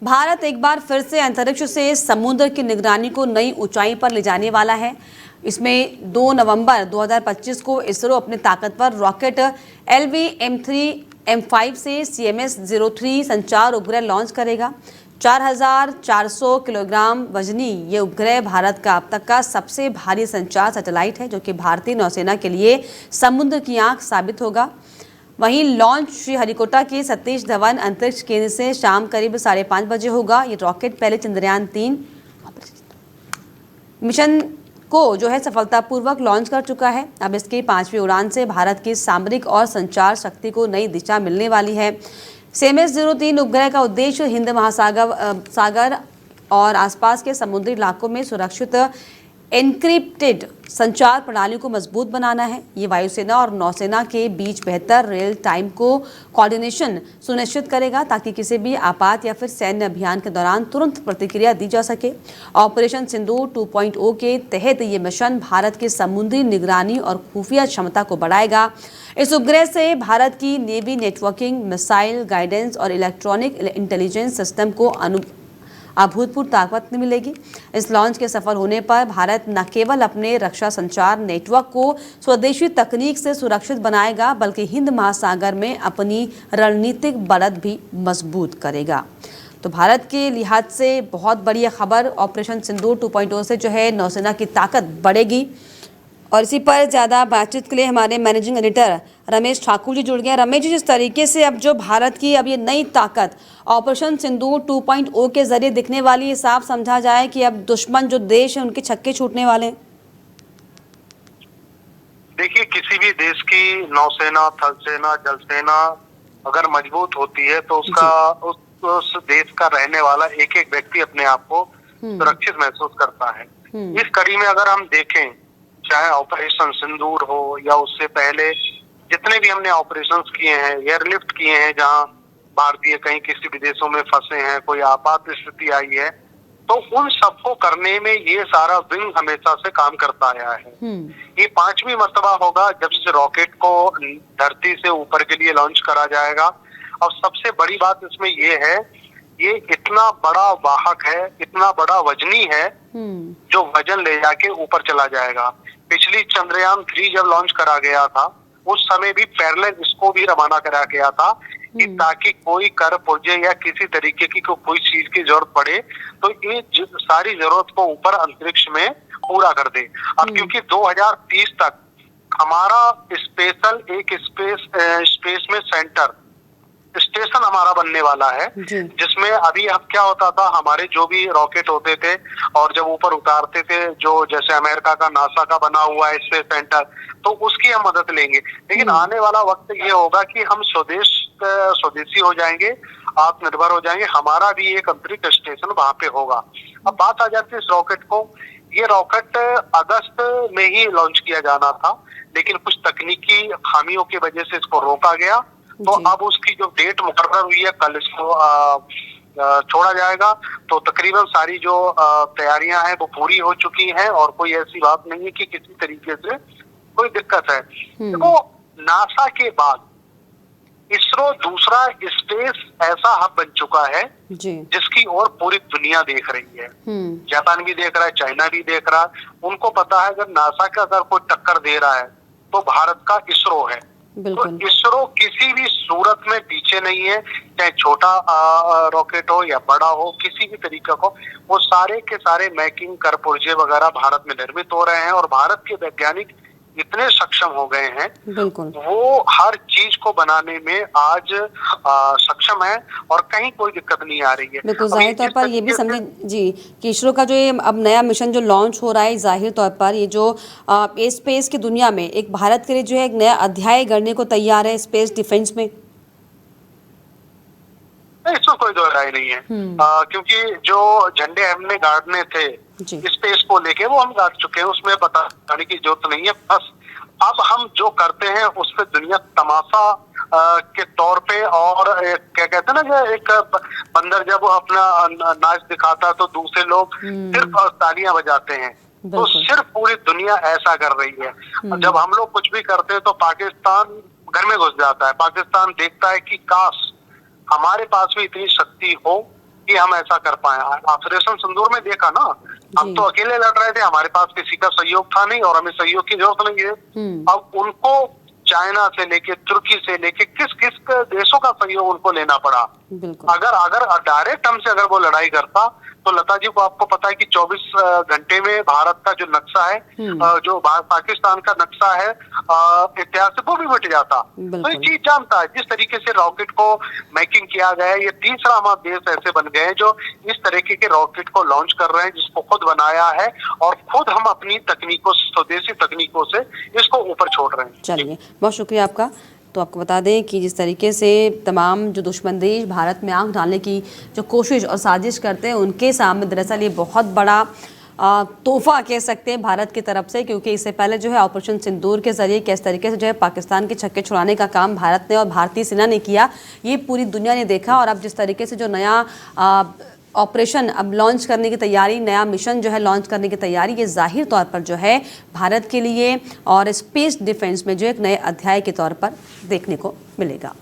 भारत एक बार फिर से अंतरिक्ष से समुद्र की निगरानी को नई ऊंचाई पर ले जाने वाला है। इसमें 2 नवंबर 2025 को इसरो अपने ताकतवर रॉकेट LV-M3M5 से CMS-03 संचार उपग्रह लॉन्च करेगा। 4,400 किलोग्राम वजनी ये उपग्रह भारत का अब तक का सबसे भारी संचार सैटेलाइट है, जो कि भारतीय नौसेना के लिए समुद्र की आंख साबित होगा। वहीं लॉन्च श्रीहरिकोटा के सतीश धवन अंतरिक्ष केंद्र से शाम करीब 5:30 बजे होगा। ये रॉकेट पहले चंद्रयान 3 मिशन को जो है सफलतापूर्वक लॉन्च कर चुका है। अब इसकी 5वीं उड़ान से भारत की सामरिक और संचार शक्ति को नई दिशा मिलने वाली है। CMS-03 उपग्रह का उद्देश्य हिंद महासागर और आसपास के समुद्री इलाकों में सुरक्षित एन्क्रिप्टेड संचार प्रणाली को मजबूत बनाना है। ये वायुसेना और नौसेना के बीच बेहतर रियल टाइम को कोऑर्डिनेशन सुनिश्चित करेगा, ताकि किसी भी आपात या फिर सैन्य अभियान के दौरान तुरंत प्रतिक्रिया दी जा सके। ऑपरेशन सिंदूर 2.0 के तहत ये मिशन भारत की समुद्री निगरानी और खुफिया क्षमता को बढ़ाएगा। इस उपग्रह से भारत की नेवी नेटवर्किंग, मिसाइल गाइडेंस और इलेक्ट्रॉनिक इंटेलिजेंस सिस्टम को अभूतपूर्व ताकत मिलेगी। इस लॉन्च के सफल होने पर भारत न केवल अपने रक्षा संचार नेटवर्क को स्वदेशी तकनीक से सुरक्षित बनाएगा, बल्कि हिंद महासागर में अपनी रणनीतिक बढ़त भी मजबूत करेगा। तो भारत के लिहाज से बहुत बड़ी खबर, ऑपरेशन सिंदूर 2.0 से जो है नौसेना की ताकत बढ़ेगी। और इसी पर ज़्यादा बातचीत के लिए हमारे मैनेजिंग एडिटर रमेश ठाकुर जी जुड़ गए। रमेश जी, जिस तरीके से अब जो भारत की अब ये नई ताकत ऑपरेशन सिंदूर 2.0 के जरिए दिखने वाली है, साफ समझा जाए कि अब दुश्मन जो देश है उनके छक्के छूटने वाले हैं। देखिए, किसी भी देश की नौसेना, थल सेना, जल सेना अगर मजबूत होती है तो उस देश का रहने वाला एक एक व्यक्ति अपने आप को सुरक्षित महसूस करता है। इस कड़ी में अगर हम देखें, चाहे ऑपरेशन सिंदूर हो या उससे पहले जितने भी हमने ऑपरेशंस किए हैं, एयरलिफ्ट किए हैं, जहां भारतीय कहीं किसी विदेशों में फंसे हैं, कोई आपात स्थिति आई है, तो उन सबको करने में ये सारा विंग हमेशा से काम करता आया है। ये 5वीं मर्तबा होगा जब से रॉकेट को धरती से ऊपर के लिए लॉन्च करा जाएगा। और सबसे बड़ी बात इसमें ये है, ये इतना बड़ा वाहक है, इतना बड़ा वजनी है, जो वजन ले जाके ऊपर चला जाएगा। पिछली चंद्रयान 3 जब लॉन्च करा गया था, उस समय भी पैरेलल इसको भी रवाना करा गया था कि ताकि कोई कर पुर्जे या किसी तरीके की कोई चीज की जरूरत पड़े तो ये सारी जरूरत को ऊपर अंतरिक्ष में पूरा कर दे। अब क्योंकि 2030 तक हमारा स्पेशल एक स्पेस में सेंटर स्टेशन हमारा बनने वाला है, जिसमें अभी अब क्या होता था, हमारे जो भी रॉकेट होते थे और जब ऊपर उतारते थे, जो जैसे अमेरिका का नासा का बना हुआ है स्पेस सेंटर, तो उसकी हम मदद लेंगे। लेकिन आने वाला वक्त ये होगा कि हम स्वदेशी हो जाएंगे, आत्मनिर्भर हो जाएंगे, हमारा भी एक अंतरिक्ष स्टेशन वहां पे होगा। अब बात आ जाती है इस रॉकेट को। ये रॉकेट अगस्त में ही लॉन्च किया जाना था, लेकिन कुछ तकनीकी खामियों की वजह से इसको रोका गया। तो अब उसकी जो डेट मुकर्रर हुई है, कल इसको छोड़ा जाएगा। तो तकरीबन सारी जो तैयारियां हैं वो पूरी हो चुकी हैं और कोई ऐसी बात नहीं है कि किसी तरीके से कोई दिक्कत है। देखो, नासा के बाद इसरो दूसरा स्पेस ऐसा हब बन चुका है जिसकी ओर पूरी दुनिया देख रही है। जापान भी देख रहा है, चाइना भी देख रहा है। उनको पता है अगर नासा का अगर कोई टक्कर दे रहा है तो भारत का इसरो है। तो इसरो किसी भी सूरत में पीछे नहीं है, चाहे छोटा रॉकेट हो या बड़ा हो, किसी भी तरीका को, वो सारे के सारे मैकिंग कर पुर्जे वगैरह भारत में निर्मित हो रहे हैं। और भारत के वैज्ञानिक इतने सक्षम हो गए हैं, वो हर चीज को बनाने में आज सक्षम है और कहीं कोई दिक्कत नहीं आ रही है। बिल्कुल, जाहिर तौर पर ये भी समझे जी कि इसरो का जो ये अब नया मिशन जो लॉन्च हो रहा है, जाहिर तौर पर ये जो स्पेस की दुनिया में एक भारत के लिए जो है एक नया अध्याय गढ़ने को तैयार है स्पेस डिफेंस में। इसमें कोई दो राय नहीं है, क्योंकि जो झंडे हमने गाड़ने थे स्पेस को लेके वो हम गाड़ चुके हैं, उसमें बताने की जरूरत नहीं है। बस अब हम जो करते हैं उस पे दुनिया तमाशा के तौर पे, और क्या कहते हैं ना, एक बंदर जब अपना नाच दिखाता है तो दूसरे लोग सिर्फ तालियां बजाते हैं, तो सिर्फ पूरी दुनिया ऐसा कर रही है। जब हम लोग कुछ भी करते हैं तो पाकिस्तान घर में घुस जाता है। पाकिस्तान देखता है कि काश हमारे पास भी इतनी शक्ति हो कि हम ऐसा कर पाए। ऑपरेशन सिंदूर में देखा ना, हम तो अकेले लड़ रहे थे, हमारे पास किसी का सहयोग था नहीं और हमें सहयोग की जरूरत नहीं है। अब उनको चाइना से लेके तुर्की से लेके किस किस देशों का सहयोग उनको लेना पड़ा। अगर अगर डायरेक्ट हमसे अगर वो लड़ाई करता तो लता जी को आपको पता है कि 24 घंटे में भारत का जो नक्शा है, जो पाकिस्तान का नक्शा है इतिहास से, वो भी मिट जाता। तो ये चीज जानता है जिस तरीके से रॉकेट को मैकिंग किया गया है। ये तीसरा हमारा देश ऐसे बन गए हैं जो इस तरीके के रॉकेट को लॉन्च कर रहे हैं, जिसको खुद बनाया है और खुद हम अपनी तकनीकों, स्वदेशी तकनीकों से इसको ऊपर छोड़ रहे हैं। चलिए, बहुत शुक्रिया आपका। तो आपको बता दें कि जिस तरीके से तमाम जो दुश्मन देश भारत में आंख डालने की जो कोशिश और साजिश करते हैं, उनके सामने दरअसल ये बहुत बड़ा तोहफा कह सकते हैं भारत की तरफ से, क्योंकि इससे पहले जो है ऑपरेशन सिंदूर के जरिए किस तरीके से जो है पाकिस्तान के छक्के छुड़ाने का काम भारत ने और भारतीय सेना ने किया, ये पूरी दुनिया ने देखा। और अब जिस तरीके से जो नया ऑपरेशन अब लॉन्च करने की तैयारी, नया मिशन जो है लॉन्च करने की तैयारी, ये जाहिर तौर पर जो है भारत के लिए और स्पेस डिफेंस में जो एक नए अध्याय के तौर पर देखने को मिलेगा।